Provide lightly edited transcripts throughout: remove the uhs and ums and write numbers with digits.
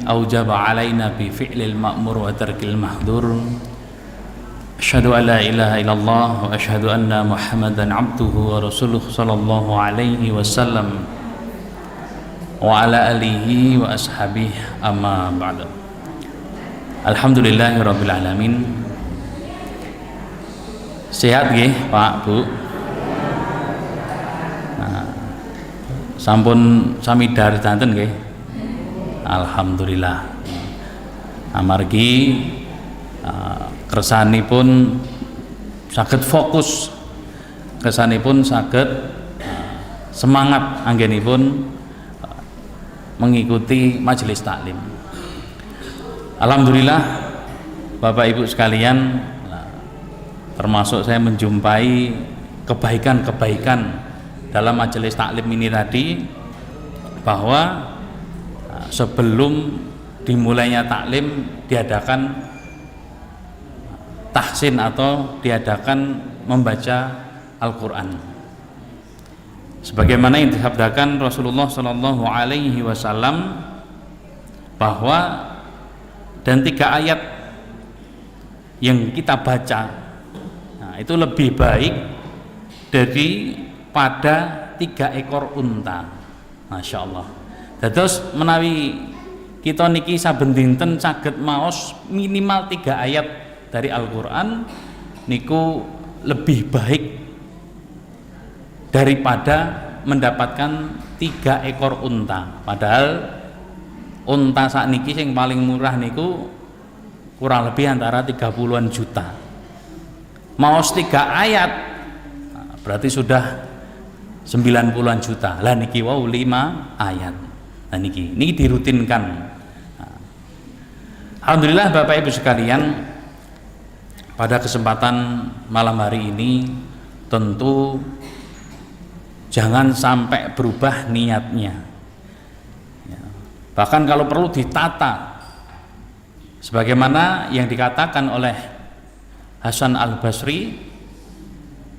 aujaba alaina bi fi'lil ma'mur wa tarkil mahdur. Asyhadu an la ilaha illallah wa asyhadu anna Muhammadan abduhu wa rasuluhu sallallahu alaihi wasallam wa ala alihi wa ashabihi amma ba'du. Alhamdulillahi rabbil alamin. Sehat nggih Pak Bu? Nah, sampun sami dar danten nggih. Alhamdulillah. Amargi kersanipun saged fokus, kersanipun saged semangat anggenipun mengikuti majelis taklim. Alhamdulillah Bapak Ibu sekalian, termasuk saya menjumpai kebaikan-kebaikan dalam majelis taklim ini tadi, bahwa sebelum dimulainya taklim diadakan tahsin atau diadakan membaca Al-Quran sebagaimana yang disabdakan Rasulullah Shallallahu Alaihi Wasallam, bahwa dan 3 ayat yang kita baca itu lebih baik daripada 3 ekor unta. Masya Allah. Terus menawi kita niki saben dinten saged maos minimal 3 ayat dari Al-Quran niku lebih baik daripada mendapatkan 3 ekor unta. Padahal unta sakniki yang paling murah niku kurang lebih antara 30-an juta. Maos 3 ayat berarti sudah 90-an juta. Lah niki wow 5 ayat. Nah niki dirutinkan. Alhamdulillah Bapak Ibu sekalian, pada kesempatan malam hari ini tentu jangan sampai berubah niatnya. Bahkan kalau perlu ditata sebagaimana yang dikatakan oleh Hasan Al-Basri,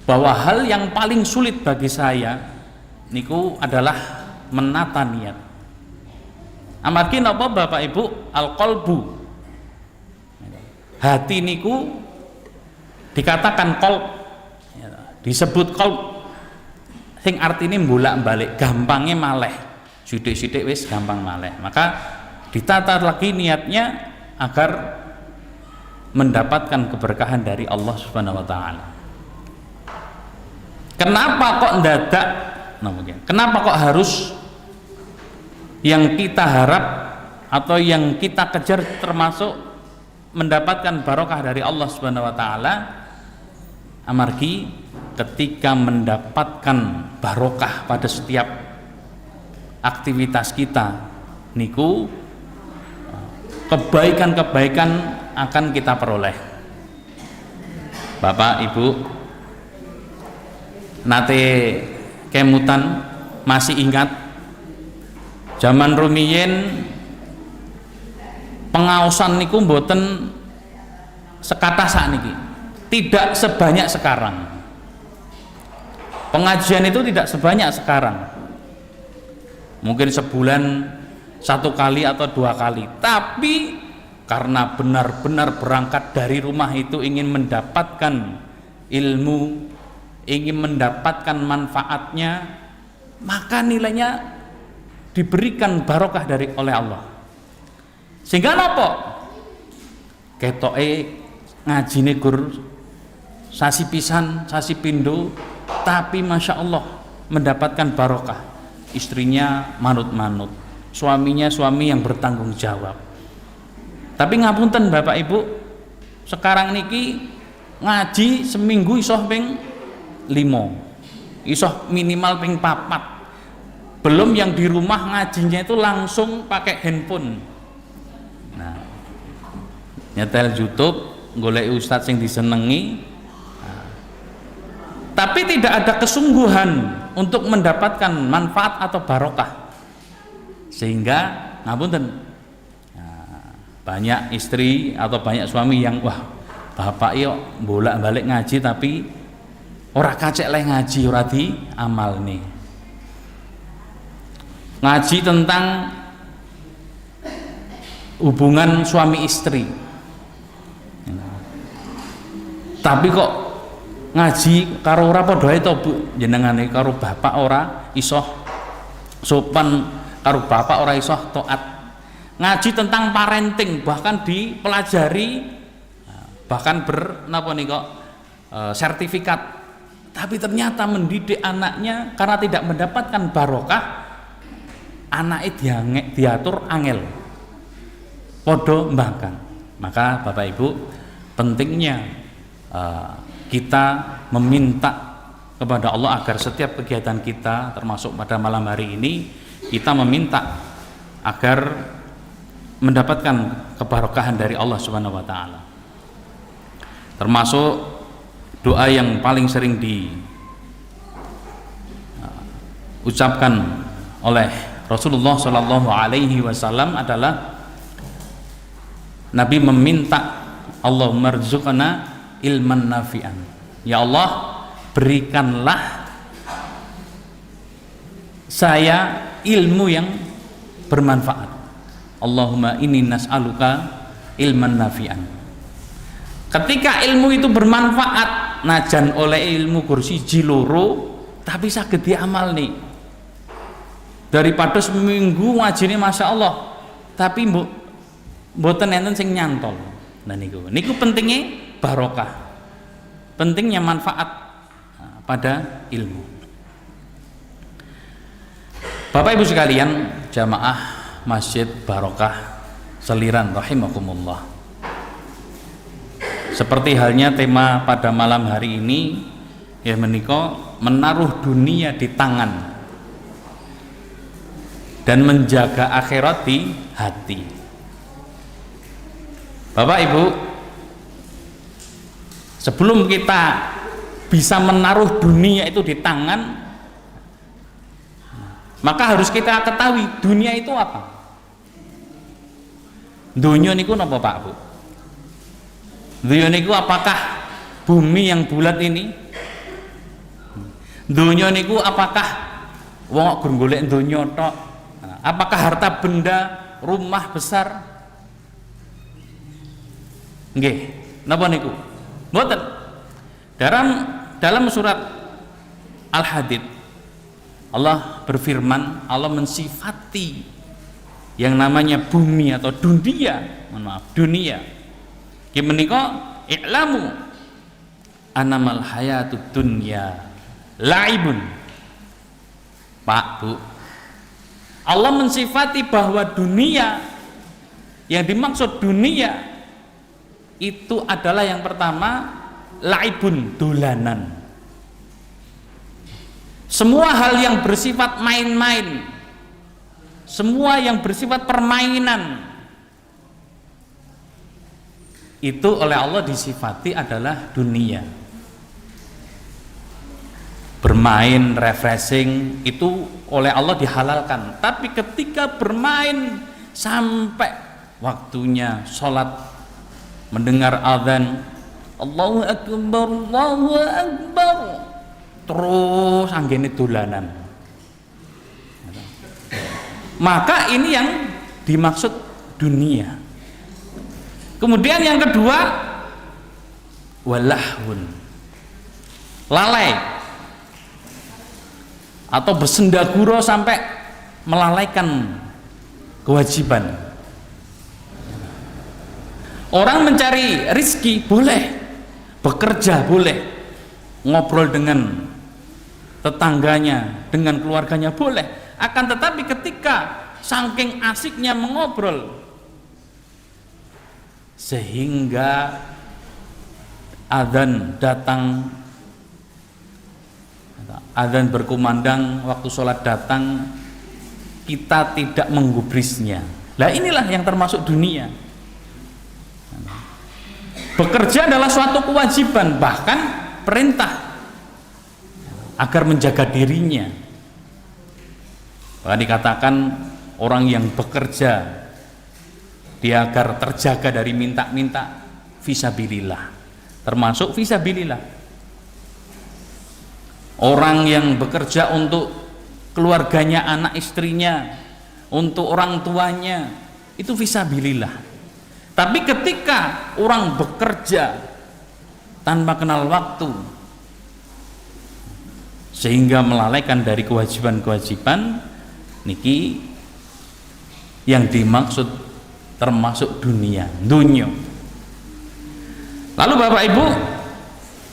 bahwa hal yang paling sulit bagi saya niku adalah menata niat. Amargi napa Bapak Ibu? Al-qalbu, hati niku dikatakan qalb, disebut qalb sing artine bolak-balik, gampangnya maleh, sithik-sithik wis gampang maleh. Maka ditata lagi niatnya agar mendapatkan keberkahan dari Allah Subhanahu wa taala. Kenapa kok mendadak? Kenapa kok harus yang kita harap atau yang kita kejar termasuk mendapatkan barokah dari Allah Subhanahu wa taala? Amargi ketika mendapatkan barokah pada setiap aktivitas kita niku kebaikan-kebaikan akan kita peroleh. Bapak Ibu nate kemutan masih ingat zaman rumiyin pengaosan niku mboten sekata sakniki, tidak sebanyak sekarang. Pengajian itu tidak sebanyak sekarang. Mungkin sebulan 1 kali atau 2 kali, tapi karena benar-benar berangkat dari rumah itu ingin mendapatkan ilmu, ingin mendapatkan manfaatnya, maka nilainya diberikan barokah oleh Allah. Sehingga napa? Ketoke ngajine gur sasi pisan, sasi pindo, tapi masya Allah mendapatkan barokah. Istrinya manut-manut, suaminya suami yang bertanggung jawab. Tapi ngapunten Bapak Ibu, sekarang niki ngaji seminggu isoh ping 5, isoh minimal ping 4. Belum yang di rumah ngajinya itu langsung pakai handphone. Nah, nyetel YouTube, golek ustadz yang disenengi, tapi tidak ada kesungguhan untuk mendapatkan manfaat atau barokah. Sehingga ngapunten, banyak istri atau banyak suami yang wah bapak yo bolak-balik ngaji tapi ora kacek leh ngaji, ora di amal nih. Ngaji tentang hubungan suami istri. Tapi kok ngaji karo ora padha ae to Bu, jenengane karo bapak ora iso sopan, karo bapak ora iso taat. Ngaji tentang parenting bahkan dipelajari, bahkan napa nih kok sertifikat, tapi ternyata mendidik anaknya karena tidak mendapatkan barokah, anaknya diatur angel podo mbahkan. Maka Bapak Ibu, pentingnya kita meminta kepada Allah agar setiap kegiatan kita, termasuk pada malam hari ini, kita meminta agar mendapatkan keberkahan dari Allah Subhanahu wa taala. Termasuk doa yang paling sering diucapkan oleh Rasulullah Shallallahu alaihi wasallam adalah Nabi meminta, Allahumma rzuqna ilman nafi'an, ya Allah berikanlah saya ilmu yang bermanfaat. Allahumma inni nas'aluka ilman nafi'an. Ketika ilmu itu bermanfaat, najan oleh ilmu kursi jiloro tapi saged diamal nih, daripada seminggu ngajine Masya Allah tapi mboten enten sing nyantol. Nah niku pentingnya barokah, pentingnya manfaat pada ilmu. Bapak Ibu sekalian, jamaah Masjid Barokah Seliran rahimakumullah, seperti halnya tema pada malam hari ini, ya menika menaruh dunia di tangan dan menjaga akhirat di hati. Bapak Ibu, sebelum kita bisa menaruh dunia itu di tangan, maka harus kita ketahui dunia itu apa. Dunia niku napa Pak Bu? Dunia niku apakah bumi yang bulat ini? Dunia niku apakah wong kok golek donya tok? Apakah harta benda, rumah besar? Nggih, napa niku? Mboten. Dalam surat Al-Hadid Allah berfirman, Allah mensifati yang namanya bumi atau dunia, dunia. Ki menika i'lamu annamal hayatud dunya laibun. Pak Bu, Allah mensifati bahwa dunia, yang dimaksud dunia itu adalah yang pertama laibun, dolanan. Semua hal yang bersifat main-main, semua yang bersifat permainan, itu oleh Allah disifati adalah dunia. Bermain, refreshing itu oleh Allah dihalalkan. Tapi ketika bermain sampai waktunya sholat, mendengar azan, Allahu Akbar, Allahu Akbar, terus anggene dolanan, maka ini yang dimaksud dunia. Kemudian yang kedua, walahun, lalai atau bersendaguro sampai melalaikan kewajiban. Orang mencari rizki boleh, bekerja boleh, ngobrol dengan tetangganya, dengan keluarganya boleh. Akan tetapi ketika saking asiknya mengobrol sehingga adzan datang, adzan berkumandang, waktu sholat datang, kita tidak menggubrisnya. Lah inilah yang termasuk dunia. Bekerja adalah suatu kewajiban, bahkan perintah agar menjaga dirinya. Bahkan dikatakan orang yang bekerja dia agar terjaga dari minta-minta, fisabilillah, termasuk fisabilillah. Orang yang bekerja untuk keluarganya, anak istrinya, untuk orang tuanya, itu fisabilillah. Tapi ketika orang bekerja tanpa kenal waktu sehingga melalaikan dari kewajiban-kewajiban, niki yang dimaksud termasuk dunia. Lalu Bapak Ibu,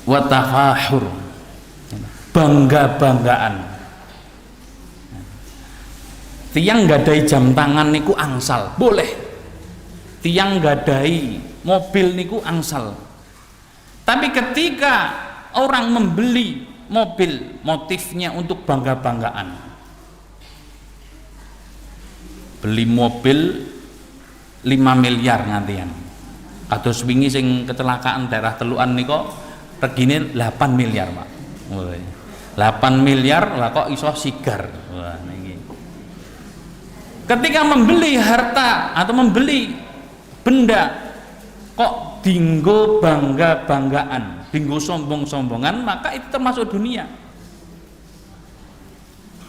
watafahur, bangga-banggaan. Tiang gadai jam tangan niku angsal, boleh. Tiang gadai mobil niku angsal. Tapi ketika orang membeli mobil, motifnya untuk bangga-banggaan. Beli mobil 5 miliar ngantian. Kados wingi sing kecelakaan daerah Telukan niku regine 8 miliar, Pak. 8 miliar lah kok iso sigar. Wah, niki. Ketika membeli harta atau membeli benda kok dinggo bangga-banggaan, dinggo sombong-sombongan, maka itu termasuk dunia.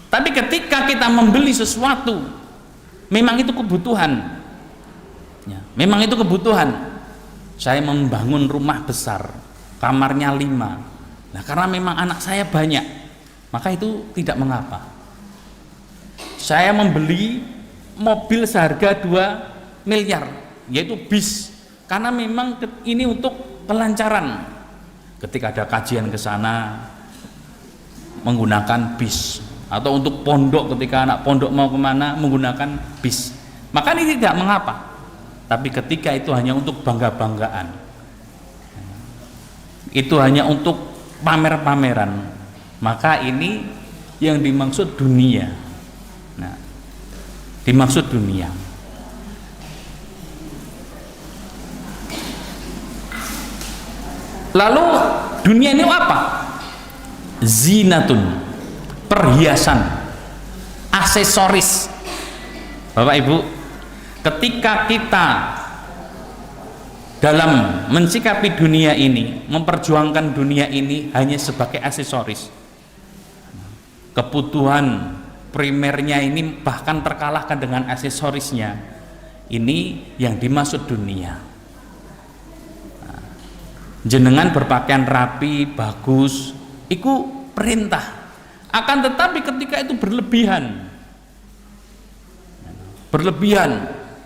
Tapi ketika kita membeli sesuatu, memang itu kebutuhan. Ya, memang itu kebutuhan. Saya membangun rumah besar, kamarnya 5. Nah, karena memang anak saya banyak, maka itu tidak mengapa. Saya membeli mobil seharga 2 miliar, yaitu bis, karena memang ini untuk kelancaran. Ketika ada kajian ke sana menggunakan bis, atau untuk pondok ketika anak pondok mau kemana menggunakan bis, maka ini tidak mengapa. Tapi ketika itu hanya untuk bangga-banggaan, itu hanya untuk pamer-pameran, maka ini yang dimaksud dunia. Nah, dimaksud dunia. Lalu dunia ini apa? Zinatun, perhiasan, aksesoris. Bapak Ibu, ketika kita dalam mensikapi dunia ini, memperjuangkan dunia ini hanya sebagai aksesoris, kebutuhan primernya ini bahkan terkalahkan dengan aksesorisnya, ini yang dimaksud dunia. Jenengan berpakaian rapi, bagus, itu perintah. Akan tetapi ketika itu berlebihan,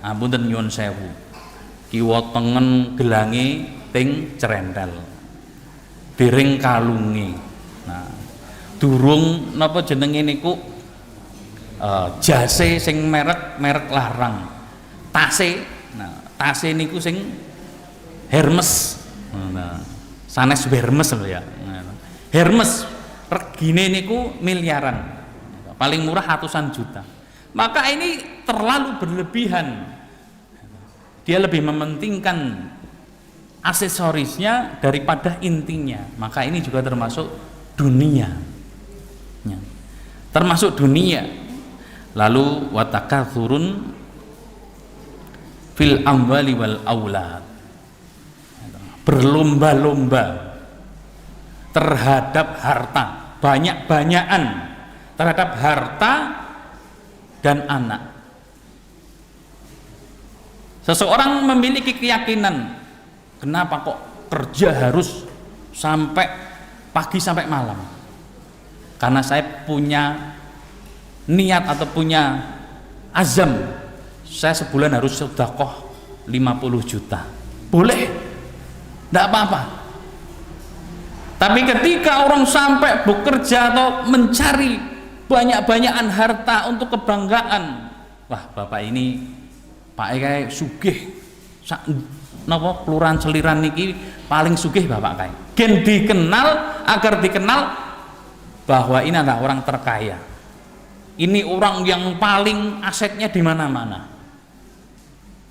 ampun nyuwun sewu, kiwa tengen gelange ting cerendel, dereng kalunge. Nah, durung napa jenenge niku jase sing merek larang, tase, nah tase niku sing Hermes, nah, sanes Hermes lho ya, Hermes regine niku miliaran, paling murah ratusan juta. Maka ini terlalu berlebihan, dia lebih mementingkan aksesorisnya daripada intinya, maka ini juga termasuk dunia ya. Termasuk dunia. Lalu watakathurun fil amwali wal aulad, berlomba-lomba terhadap harta, banyak-banyakan terhadap harta dan anak. Seseorang memiliki keyakinan, kenapa kok kerja harus sampai pagi sampai malam? Karena saya punya niat atau punya azam, saya sebulan harus sedekah 50 juta. Boleh, tidak apa-apa. Tapi ketika orang sampai bekerja atau mencari banyak-banyakan harta untuk kebanggaan, wah bapak ini Pak kayak sugih, napa kelurahan Seliran niki paling sugih bapak kayak. Gen dikenal, agar dikenal bahwa ini adalah orang terkaya. Ini orang yang paling asetnya di mana-mana.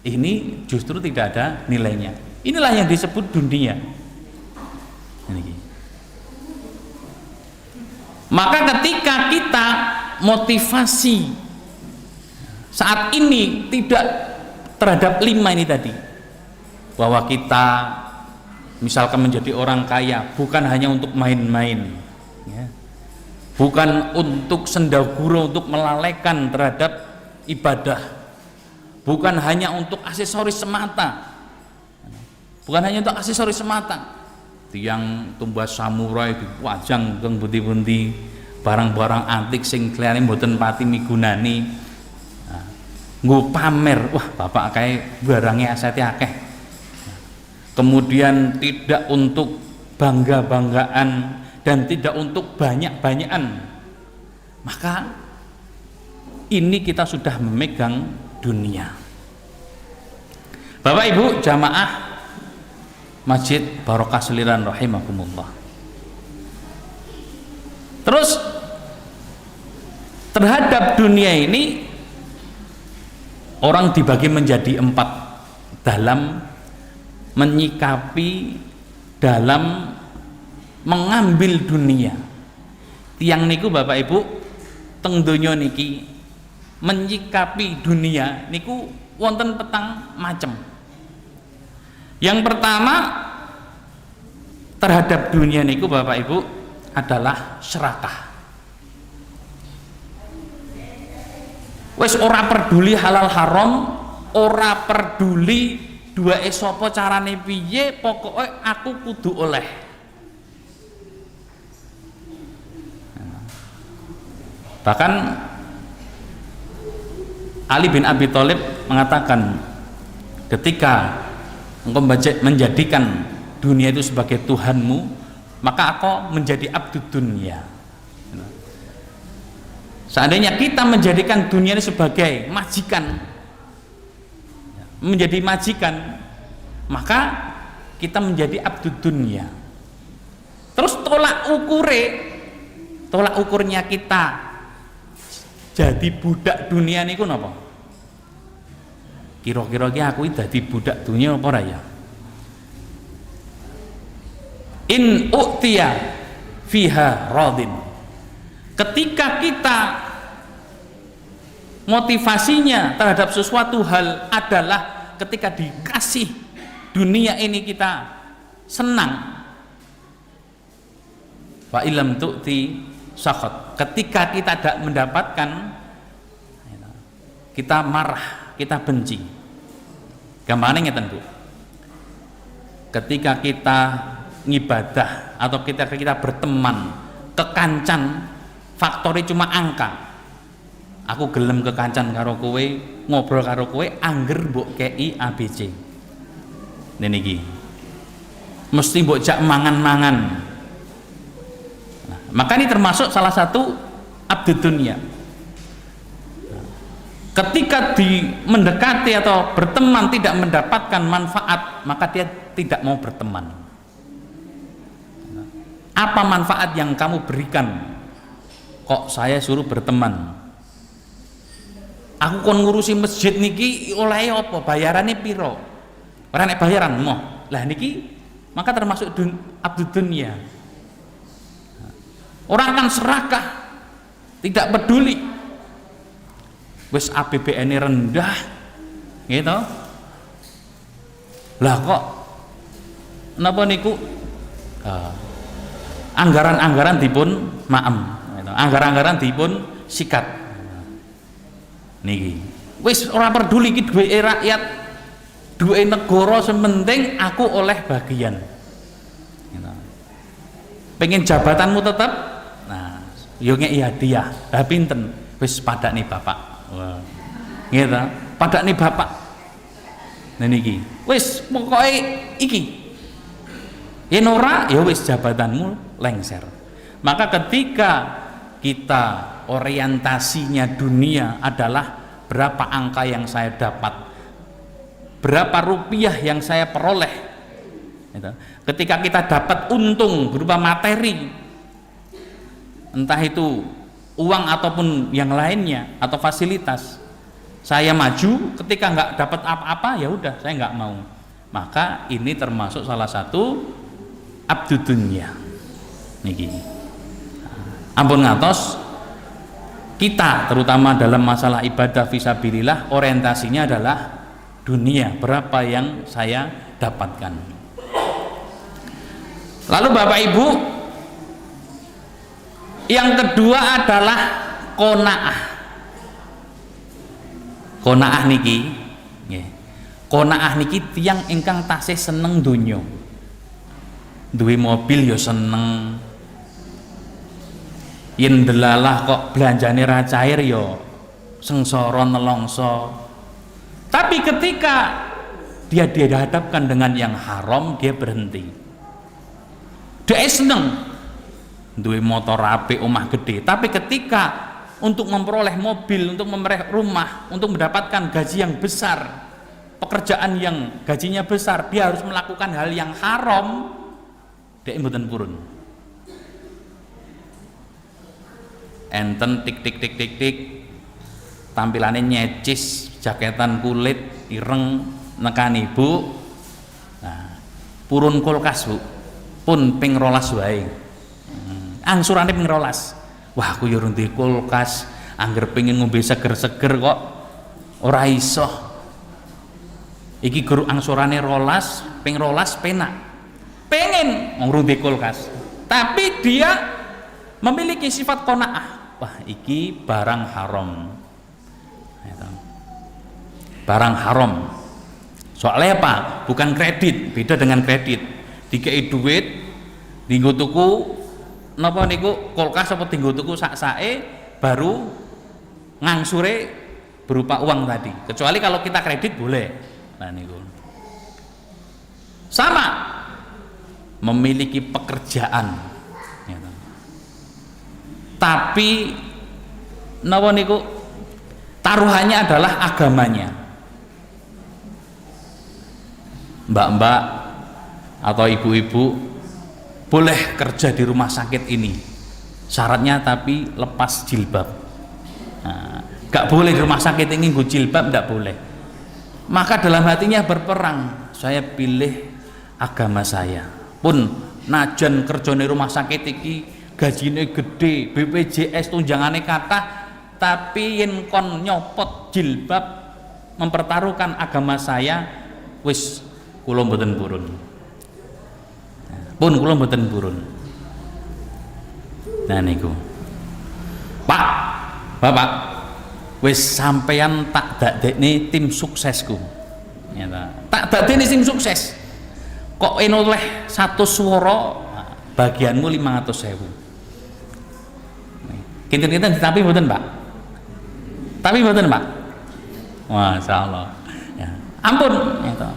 Ini justru tidak ada nilainya. Inilah yang disebut dunia. Maka ketika kita motivasi saat ini tidak terhadap 5 ini tadi, bahwa kita misalkan menjadi orang kaya bukan hanya untuk main-main ya, bukan untuk sendaguro, untuk melalaikan terhadap ibadah, bukan hanya untuk aksesoris semata, bukan hanya untuk aksesoris semata. Tiang tumbas samurai dipajang teng pundi-pundi, barang-barang antik sing kliyane mboten pati migunani. Nggo pamer, wah bapak kae barangnya asete akeh. Kemudian tidak untuk bangga-banggaan dan tidak untuk banyak-banyakan. Maka ini kita sudah memegang dunia. Bapak Ibu jamaah Masjid Barokah Seliran rahimakumullah. Terus terhadap dunia ini orang dibagi menjadi 4 dalam menyikapi, dalam mengambil dunia. Tiang niku Bapak Ibu teng donya niki menyikapi dunia niku wonten petang macem. Yang pertama terhadap dunia niku Bapak Ibu adalah serakah. Wes ora peduli halal haram, ora peduli duwe sapa carane piye, pokoke aku kudu oleh. Bahkan Ali bin Abi Thalib mengatakan, ketika engkau menjadikan dunia itu sebagai Tuhanmu, maka aku menjadi abdud dunia. Seandainya kita menjadikan dunia ini sebagai majikan, menjadi majikan, maka kita menjadi abdud dunia. Terus tolak ukurnya kita jadi budak dunia niku napa? Kira-kira ki aku dadi budak dunia apa ora ya? In u'tiya fiha radin. Ketika kita motivasinya terhadap sesuatu hal adalah ketika dikasih dunia ini kita senang. Fa illam tu'ti sakhat. Ketika kita tidak mendapatkan, kita marah, kita benci. Gampangnya ngeten Bu. Ketika kita ngibadah atau kita berteman kekancan, faktornya cuma angka. Aku gelem kekancan karo kowe, ngobrol karo kowe, angger mbok kei ABC. Niki mesti mbok jak mangan-mangan. Nah, maka ini termasuk salah satu abdud dunia. Ketika mendekati atau berteman tidak mendapatkan manfaat, maka dia tidak mau berteman. Apa manfaat yang kamu berikan? Kok saya suruh berteman? Aku kon ngurusi masjid niki oleh apa? Bayarannya piro? Ora nek bayaran moh. Lah niki maka termasuk abdud dunia. Orang akan serakah, tidak peduli. Wis APBN rendah gitu. Lah kok napa niku anggaran-anggaran dipun maem gitu. Anggaran-anggaran dipun sikat niki. Wis ora peduli iki duwe rakyat, duwe negara, sementing aku oleh bagian gitu. Pengen jabatanmu tetap, nah yo ngeki hadiah. Lah pinten? Wis padakne Bapak. Wah, gitu. Padak nih Bapak. Nah niki, wis pokoknya iki. Yen ora, ya wis jabatanmu lengser. Maka ketika kita orientasinya dunia adalah berapa angka yang saya dapat, berapa rupiah yang saya peroleh. Gitu. Ketika kita dapat untung berupa materi, entah itu uang ataupun yang lainnya atau fasilitas, saya maju. Ketika nggak dapat apa-apa, ya udah saya nggak mau. Maka ini termasuk salah satu abdud dunya niki. Ampun ngatos, kita terutama dalam masalah ibadah fisabilillah orientasinya adalah dunia, berapa yang saya dapatkan. Lalu Bapak Ibu, yang kedua adalah qanaah. Qanaah niki Qanaah niki tiyang ingkang tasih seneng donya. Duwe mobil ya seneng. Yen delalah kok belanjane ra cair ya sengsara nelongso. Tapi ketika dia dihadapkan dengan yang haram, dia berhenti. Dia seneng duwe motor apik, omah gede, tapi ketika untuk memperoleh mobil, untuk memperoleh rumah, untuk mendapatkan gaji yang besar, pekerjaan yang gajinya besar, dia harus melakukan hal yang haram, dia mboten purun. Enten tik tik tik tik tik, tampilannya nyecis, jaketan kulit ireng, nekani Bu, nah, purun kulkas Bu, pun ping 12 wae, angsurane ping 12. Wah aku ya runti kulkas, angger pengen ngombe seger-seger kok ora iso. Iki guru angsurane 12, ping 12 penak, pengen ngrunti kulkas, tapi dia memiliki sifat qanaah. Wah iki barang haram, barang haram. Soalnya apa? Bukan kredit, beda dengan kredit. Dikei duit, dinggo tuku napa niku kulkas apa dinggo tuku sak-sake, baru ngangsure berupa uang tadi. Kecuali kalau kita kredit boleh. Nah niku. Sama memiliki pekerjaan. Gitu. Tapi napa niku taruhannya adalah agamanya. Mbak-mbak atau ibu-ibu boleh kerja di rumah sakit ini, syaratnya tapi lepas jilbab. Nah, gak boleh di rumah sakit ini nggo jilbab, gak boleh. Maka dalam hatinya berperang, saya pilih agama saya. Pun najan kerja di rumah sakit iki gajine gede, BPJS tunjangane kathah, tapi yen kon nyopot jilbab mempertaruhkan agama saya, wis kula mboten purun. Pun kula mboten purun. Nah niku. Pak, Bapak, wis sampeyan tak dadekne tim suksesku. Ya ta. Tak dadekne tim sukses. Kok oleh 100 swara, bagianmu 500.000. Kinten-kinten tapi mboten, Pak. Tapi mboten, Pak. Masyaallah. Ya. Ampun, ya ta.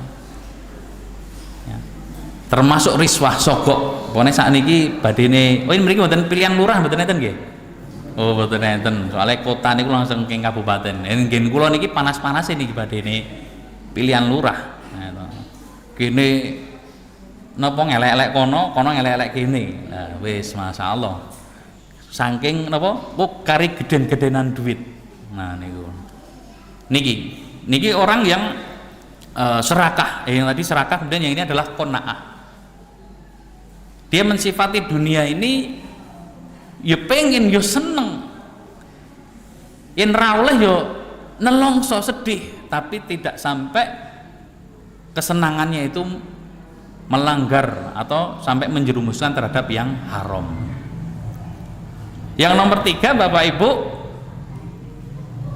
Termasuk riswah sogok. Pokoknya saat ini badine, oh ini mriki mboten pilihan lurah mboten enten nggih. Oh mboten enten. Soalnya kota niku langsung king kabupaten. Nggih kula niki panas-panas niki badine pilihan lurah. Nah, kene napa ngelek-elek kono, kono ngelek-elek kene. Nah, wis masyaallah. Saking napa kok kari geden-gedenan duit. Nah niku. Niki orang yang serakah. Yang tadi serakah, kemudian yang ini adalah qanaah. Dia mensifati dunia ini ya pengen, ya seneng, yen ra oleh ya nelongso sedih, tapi tidak sampai kesenangannya itu melanggar atau sampai menjerumuskan terhadap yang haram. Yang nomor 3 Bapak Ibu,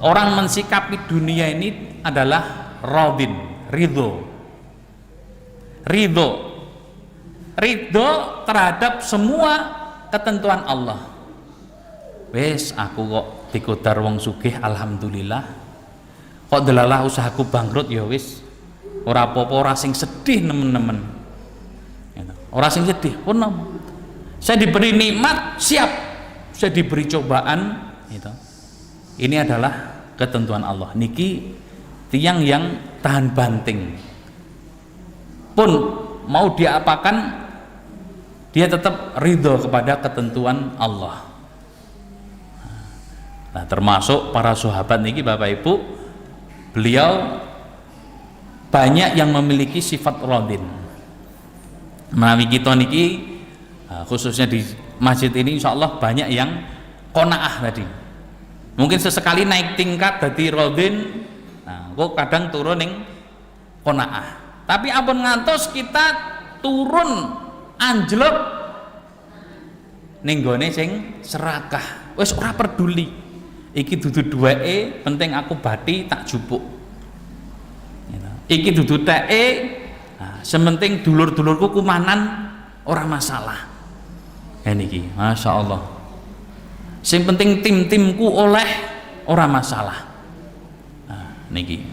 orang mensikapi dunia ini adalah radin, ridho terhadap semua ketentuan Allah. Wes aku kok dikodar wong sugih, alhamdulillah. Kok delalah usahaku bangkrut, ya wis ora apa-apa, ora sing sedih nemen-nemen. Ora sing sedih pun saya diberi nikmat, siap. Saya diberi cobaan, gitu. Ini adalah ketentuan Allah. Niki tiang yang tahan banting. Pun mau diapakan, dia tetap ridho kepada ketentuan Allah. Nah, termasuk para sahabat niki Bapak Ibu, beliau banyak yang memiliki sifat radin. Menawi kita niki khususnya di masjid ini insya Allah banyak yang qanaah tadi. Mungkin sesekali naik tingkat dari radin, nah kok kadang turun ning qanaah. Tapi ampun ngantos kita turun anjlok ning gone sing serakah, wis ora peduli iki dudu duweke, penting aku bati tak jupuk. iki dudu teke, sementing dulur-dulurku kumanan ora masalah. Niki, masya Allah. Sing penting tim-timku oleh ora masalah. Niki.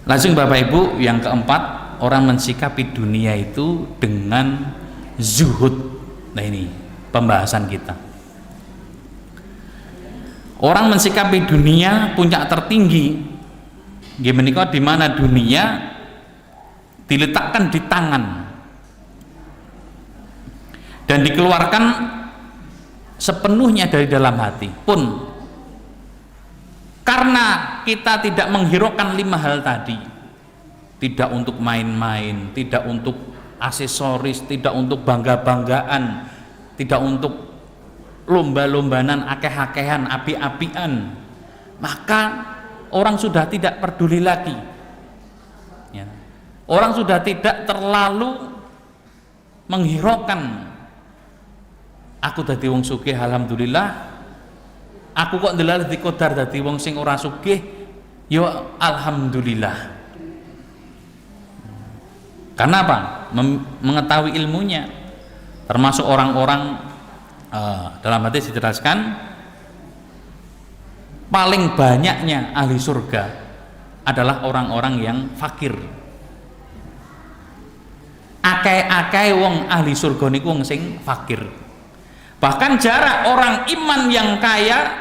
Langsung Bapak Ibu, yang keempat, orang mensikapi dunia itu dengan zuhud. Nah ini pembahasan kita. Orang mensikapi dunia puncak tertinggi, gimana di mana dunia diletakkan di tangan dan dikeluarkan sepenuhnya dari dalam hati pun, karena kita tidak menghiraukan 5 hal tadi, tidak untuk main-main, tidak untuk aksesoris, tidak untuk bangga-banggaan, tidak untuk lomba-lombanan, akeh-akehan, api-apian, maka orang sudah tidak peduli lagi ya. Orang sudah tidak terlalu menghiraukan, aku dadi wong sugih alhamdulillah, aku kok ndelok dikodar dadi wong sing ora sugih ya alhamdulillah. Karena apa? Mengetahui ilmunya. Termasuk orang-orang dalam hadis dijelaskan paling banyaknya ahli surga adalah orang-orang yang fakir. Akeh-akeh wong ahli surga niku wong sing fakir. Bahkan jarak orang iman yang kaya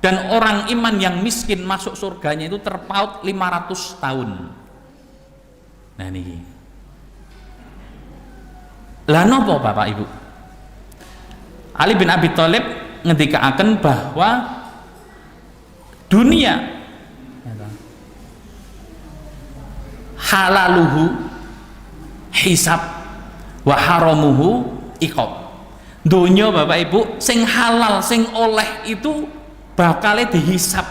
dan orang iman yang miskin masuk surganya itu terpaut 500 tahun. Nah ini. Lah nopo Bapak Ibu? Ali bin Abi Thalib ngendikaaken bahwa dunia halaluhu hisab wa haramuhu iqab. Dunia Bapak Ibu sing halal sing oleh itu bakal dihisab,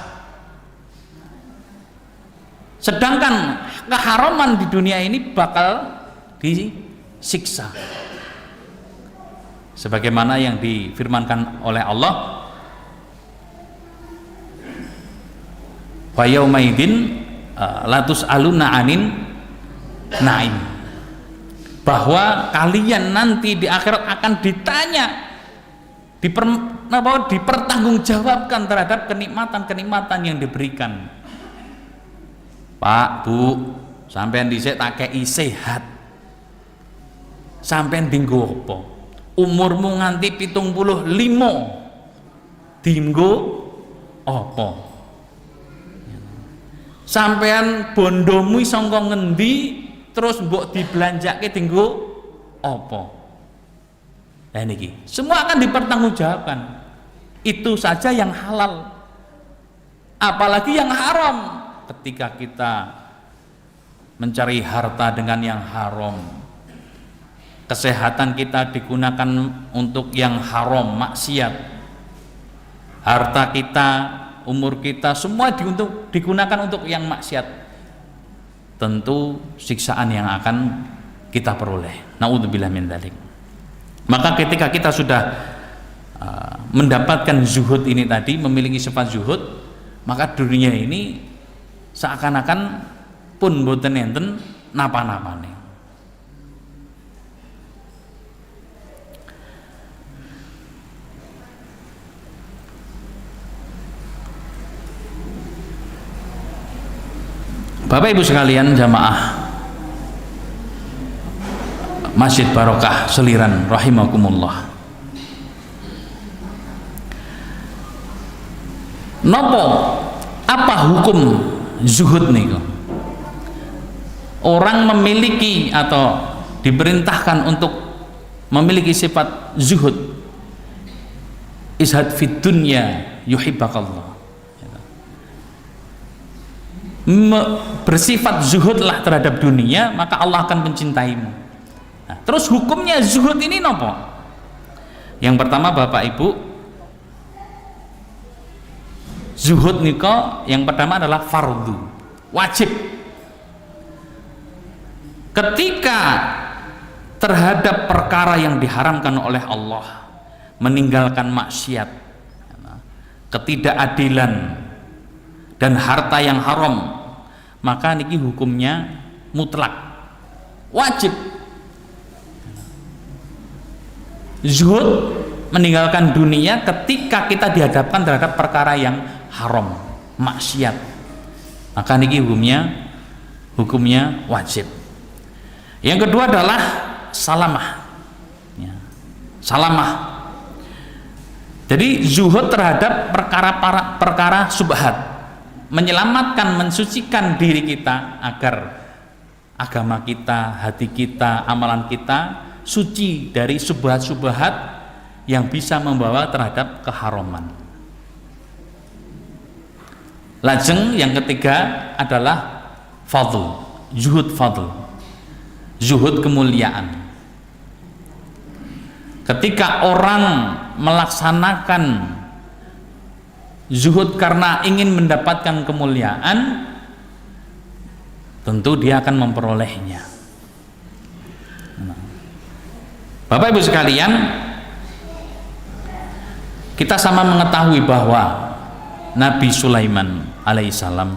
sedangkan keharaman di dunia ini bakal disiksa, sebagaimana yang difirmankan oleh Allah, wa yaumaidin latus aluna anin naim, bahwa kalian nanti di akhirat akan ditanya, dipertanggungjawabkan terhadap kenikmatan-kenikmatan yang diberikan. Pak, Bu, sampean dhisik tak kei sehat, sampean dinggo apa? Umurmu nganti 75 dinggo apa? Sampean bondomu sangka ngendi, terus mbok dibelanjake dinggo apa? Nah niki semua akan dipertanggungjawabkan. Itu saja yang halal, apalagi yang haram. Ketika kita mencari harta dengan yang haram, kesehatan kita digunakan untuk yang haram, maksiat, harta kita, umur kita semua digunakan untuk yang maksiat, tentu siksaan yang akan kita peroleh. Naudzubillah min dzalik. Maka ketika kita sudah mendapatkan zuhud ini tadi, memiliki sifat zuhud, maka dunia ini seakan-akan pun boten enten napa-napane. Bapak Ibu sekalian, jamaah Masjid Barokah Seliran rahimakumullah. Nopo apa hukum zuhud niku? Orang memiliki atau diperintahkan untuk memiliki sifat zuhud. Izhad fid dunya yuhibbakallah. Bersifat zuhudlah terhadap dunia, maka Allah akan mencintaimu. Nah, terus hukumnya zuhud ini nopo? Yang pertama Bapak Ibu, zuhud niko yang pertama adalah fardu, wajib. Ketika terhadap perkara yang diharamkan oleh Allah, meninggalkan maksiat, ketidakadilan dan harta yang haram, maka niki hukumnya mutlak, wajib. Zuhud meninggalkan dunia ketika kita dihadapkan terhadap perkara yang haram, maksiat, maka niki hukumnya wajib. Yang kedua adalah salamah, ya. Salamah. Jadi zuhud terhadap perkara subhat, menyelamatkan, mensucikan diri kita agar agama kita, hati kita, amalan kita suci dari subhat-subhat yang bisa membawa terhadap keharaman. Lajeng yang ketiga adalah fadl, zuhud fadl, zuhud kemuliaan. Ketika orang melaksanakan zuhud karena ingin mendapatkan kemuliaan, tentu dia akan memperolehnya. Bapak Ibu sekalian, kita sama mengetahui bahwa Nabi Sulaiman alaihissalam,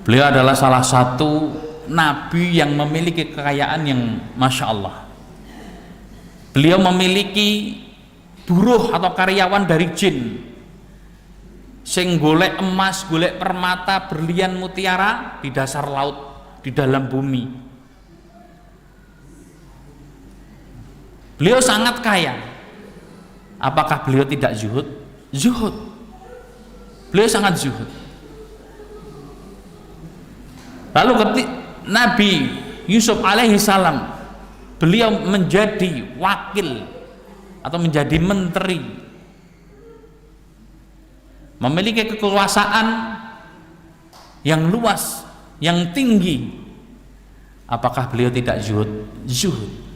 beliau adalah salah satu nabi yang memiliki kekayaan yang masya Allah. Beliau memiliki buruh atau karyawan dari jin sing golek emas, golek permata, berlian, mutiara di dasar laut, di dalam bumi. Beliau sangat kaya. Apakah beliau tidak zuhud? Zuhud. Beliau sangat zuhud. Lalu ketika Nabi Yusuf alaihissalam, beliau menjadi wakil atau menjadi menteri, memiliki kekuasaan yang luas, yang tinggi. Apakah beliau tidak zuhud? Zuhud.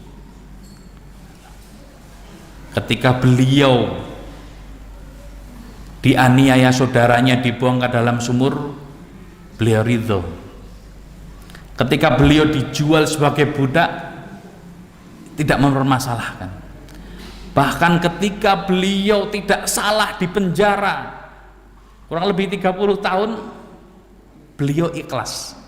Ketika beliau dianiaya saudaranya, dibuang ke dalam sumur, beliau ridho. Ketika beliau dijual sebagai budak, tidak mempermasalahkan. Bahkan ketika beliau tidak salah di penjara kurang lebih 30 tahun, beliau ikhlas.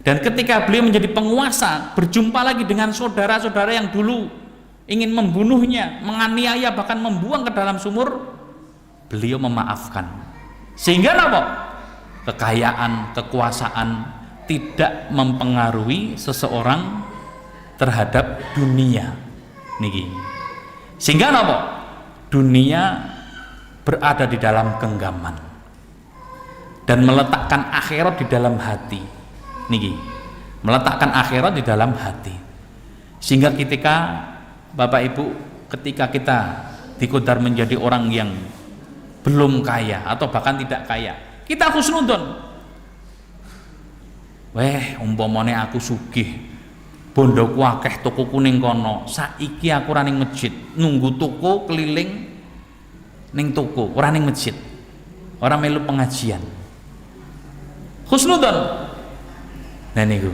Dan ketika beliau menjadi penguasa, berjumpa lagi dengan saudara-saudara yang dulu ingin membunuhnya, menganiaya, bahkan membuang ke dalam sumur, beliau memaafkan. Sehingga apa? Kekayaan, kekuasaan tidak mempengaruhi seseorang terhadap dunia niki. Sehingga apa? Dunia berada di dalam genggaman dan meletakkan akhirat di dalam hati niki. Meletakkan akhirat di dalam hati. Sehingga ketika Bapak Ibu, ketika kita dikodar menjadi orang yang belum kaya atau bahkan tidak kaya, kita husnudon. Weh, umpamane aku sugih, bondoku akeh, tokoku ning kono, saiki aku ora ning masjid, nunggu toko keliling ning toko, ora ning masjid, ora melu pengajian. Husnudon. Nah niku.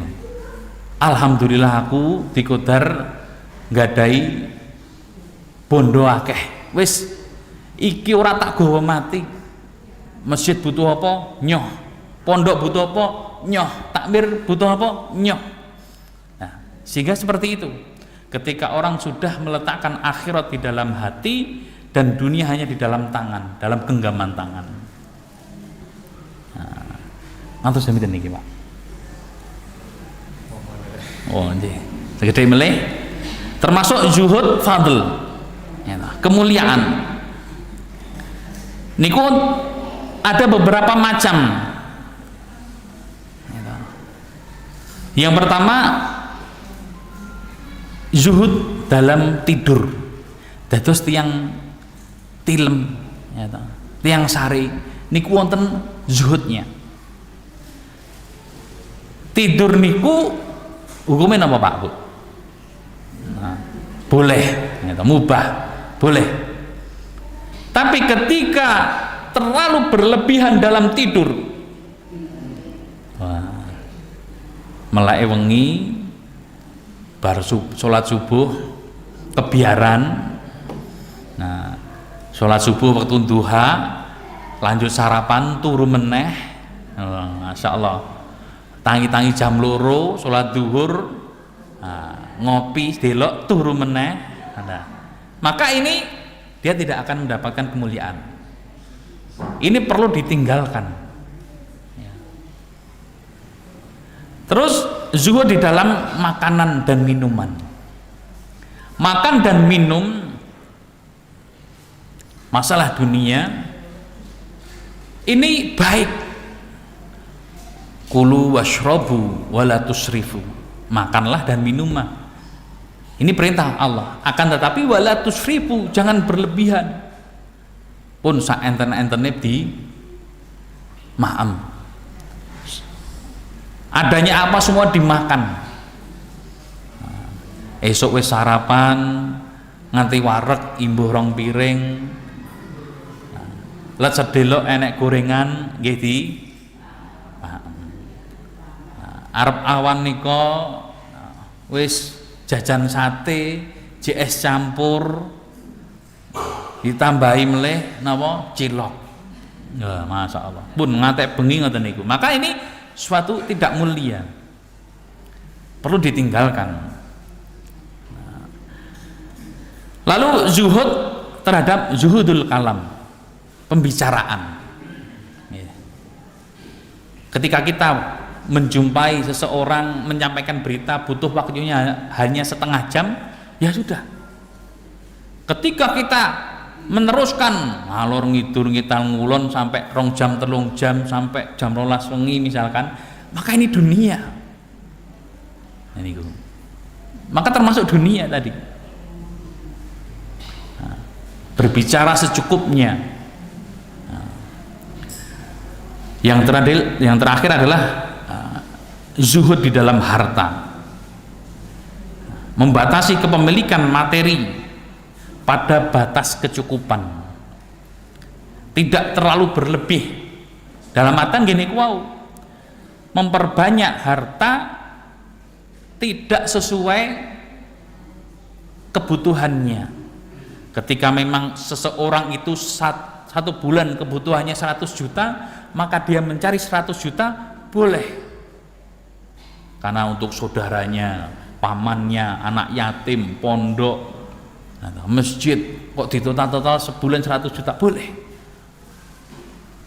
Alhamdulillah aku dikodar nggadahi bondo akeh, wis iki ora tak gawa mati. Masjid butuh apa? Nyoh. Pondok butuh apa? Nyoh. Takmir butuh apa? Nyoh. Nah, sehingga seperti itu. Ketika orang sudah meletakkan akhirat di dalam hati dan dunia hanya di dalam tangan, dalam genggaman tangan. Nah, ngantos sampeyan niki, Pak. Oh, nggih. Segede meleh termasuk zuhud fadl, ya, kemuliaan. Niku ada beberapa macam. Yang pertama, zuhud dalam tidur. Dados tiang tilem, ya, tiang sari. Niku wonten zuhudnya. Tidur niku hukumnya apa Pak Bu? Nah, boleh, mubah, boleh. Tapi ketika terlalu berlebihan dalam tidur, melek wengi, bar sholat subuh, kebiaran. Nah, sholat subuh waktu duha, lanjut sarapan, turu meneh, Oh, Masya Allah. Tangi-tangi jam loro, sholat duhur, ngopi, delok, turu meneh. Maka ini dia tidak akan mendapatkan kemuliaan. Ini perlu ditinggalkan. Terus zuhud di dalam makanan dan minuman. Makan dan minum, masalah dunia ini baik. Kulu washrobu wala tusrifu. Makanlah dan minumlah. Ini perintah Allah. Akan tetapi wala tusrifu, jangan berlebihan. Pun sak enten-entene di maem. Adanya apa semua dimakan. Esok wis sarapan nganti wareg imbuh rong piring. Let sedelok enek gorengan nggih di arep awan nika wis jajan sate, JS campur ditambahi meleh napa cilok. Ya, Masya Allah. Pun ngantek bengi ngoten niku. Maka ini suatu tidak mulia. Perlu ditinggalkan. Lalu zuhud terhadap zuhudul kalam, pembicaraan. Ketika kita menjumpai seseorang menyampaikan berita butuh waktunya hanya setengah jam, ya sudah. Ketika kita meneruskan ngalor ngidur ngital ngulon sampai 2 jam 3 jam sampai jam 12 wengi misalkan, maka ini dunia. Maka termasuk dunia tadi. Berbicara secukupnya. Yang terakhir adalah zuhud di dalam harta, membatasi kepemilikan materi pada batas kecukupan, tidak terlalu berlebih. Dalam artian gini, memperbanyak harta tidak sesuai kebutuhannya. Ketika memang seseorang itu satu bulan kebutuhannya 100 juta, maka dia mencari 100 juta boleh. Karena untuk saudaranya, pamannya, anak yatim, pondok, masjid, kok ditotal-total sebulan 100 juta boleh.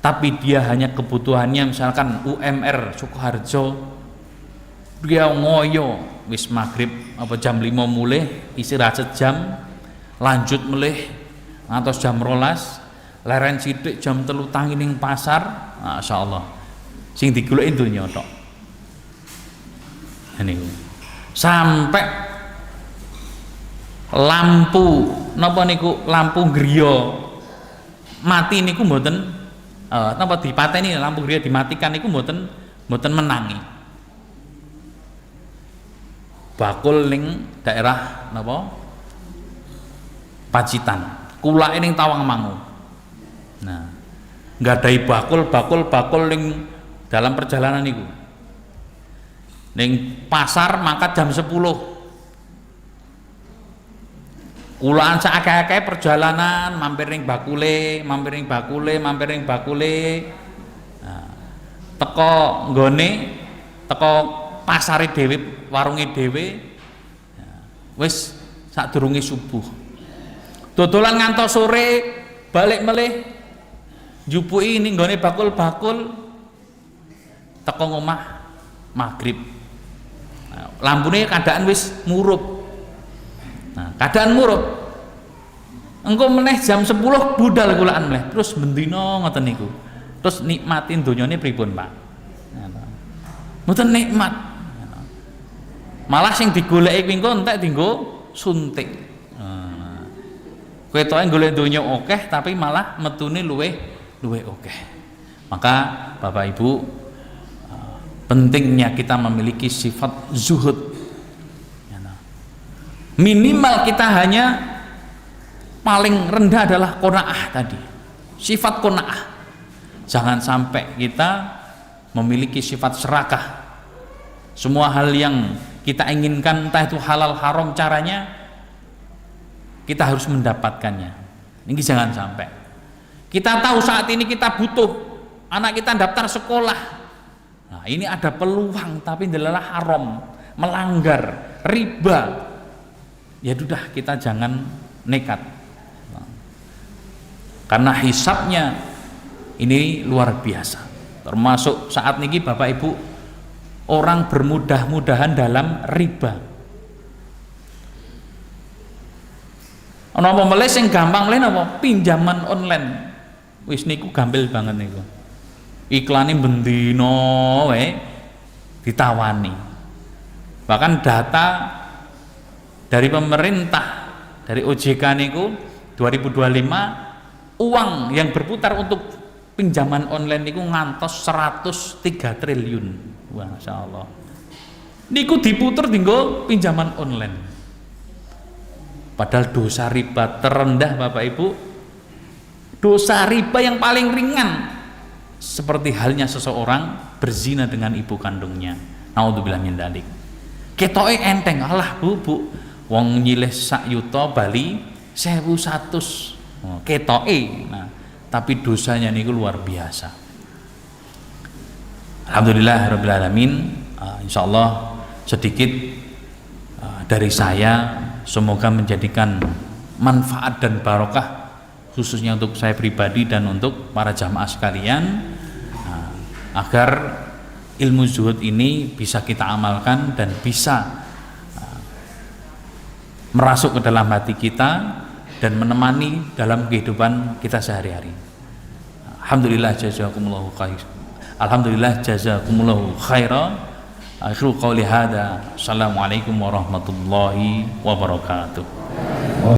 Tapi dia hanya kebutuhannya misalkan UMR Sukoharjo, dia ngoyo wis maghrib apa jam 5 mulai istirahat sejam, lanjut mulai ngantos jam 12, leren sithik jam 3 tangi ning pasar. Masya Allah, sing digoleki donya tok. Sampai lampu napa niku, lampu griya mati niku mboten napa dipateni, lampu griya dimatikan niku mboten menangi. Bakul ning daerah napa Pacitan, kulake ning Tawangmangu. Nah, nggadahi bakul ning dalam perjalanan niku. Ning pasar mangkat jam 10. Kulaan saakeh-akeh perjalanan mampir ning bakule. Nah, teko nggone, teko pasare dhewe, warunge dhewe. Nah, wis sadurunge subuh. Dodolan ngantos sore, balik melih jupuki ning nggone bakul-bakul, teko ngomah maghrib. Nah, lampune keadaan wis murup. Nah, keadaan murup. Engko meneh jam 10 budal kulaan meneh, terus bendina ngoten niku. Terus nikmatin donyane pripun, Pak? Mboten nikmat. Malah sing digoleki kuwi engko entek dienggo suntik. Kowe tok golek donya akeh tapi malah metune luweh akeh. Maka Bapak Ibu, pentingnya kita memiliki sifat zuhud. Minimal kita hanya paling rendah adalah qanaah tadi, sifat qanaah. Jangan sampai kita memiliki sifat serakah. Semua hal yang kita inginkan, entah itu halal haram caranya, kita harus mendapatkannya. Ini jangan sampai kita tahu saat ini kita butuh anak kita daftar sekolah. Nah, ini ada peluang tapi adalah haram, melanggar, riba. Ya sudah, kita jangan nekat. Karena hisabnya ini luar biasa. Termasuk saat ini Bapak Ibu, orang bermudah-mudahan dalam riba. Ono apa meleh sing gampang meleh apa? Pinjaman online. Wis niku gampil banget niku. Iklane bendino wae ditawani. Bahkan data dari pemerintah, dari OJK niku 2025 uang yang berputar untuk pinjaman online niku ngantos 103 triliun. Wah, masyaallah. Niku diputer dinggo pinjaman online. Padahal dosa riba terendah Bapak Ibu, dosa riba yang paling ringan seperti halnya seseorang berzina dengan ibu kandungnya. Naudzubillah min dzalik. Ketoke enteng, alah bu, wong nyilih sak yuta bali 1.100. Ketoke. Nah, tapi dosanya niku luar biasa. Alhamdulillah rabbil alamin. Insyaallah sedikit dari saya, semoga menjadikan manfaat dan barokah khususnya untuk saya pribadi dan untuk para jamaah sekalian, agar ilmu zuhud ini bisa kita amalkan dan bisa merasuk ke dalam hati kita dan menemani dalam kehidupan kita sehari-hari. Alhamdulillah jazakumullahu khair. Alhamdulillah jazakumullahu khaira. Akhiru qawli hadza. Assalamualaikum warahmatullahi wabarakatuh.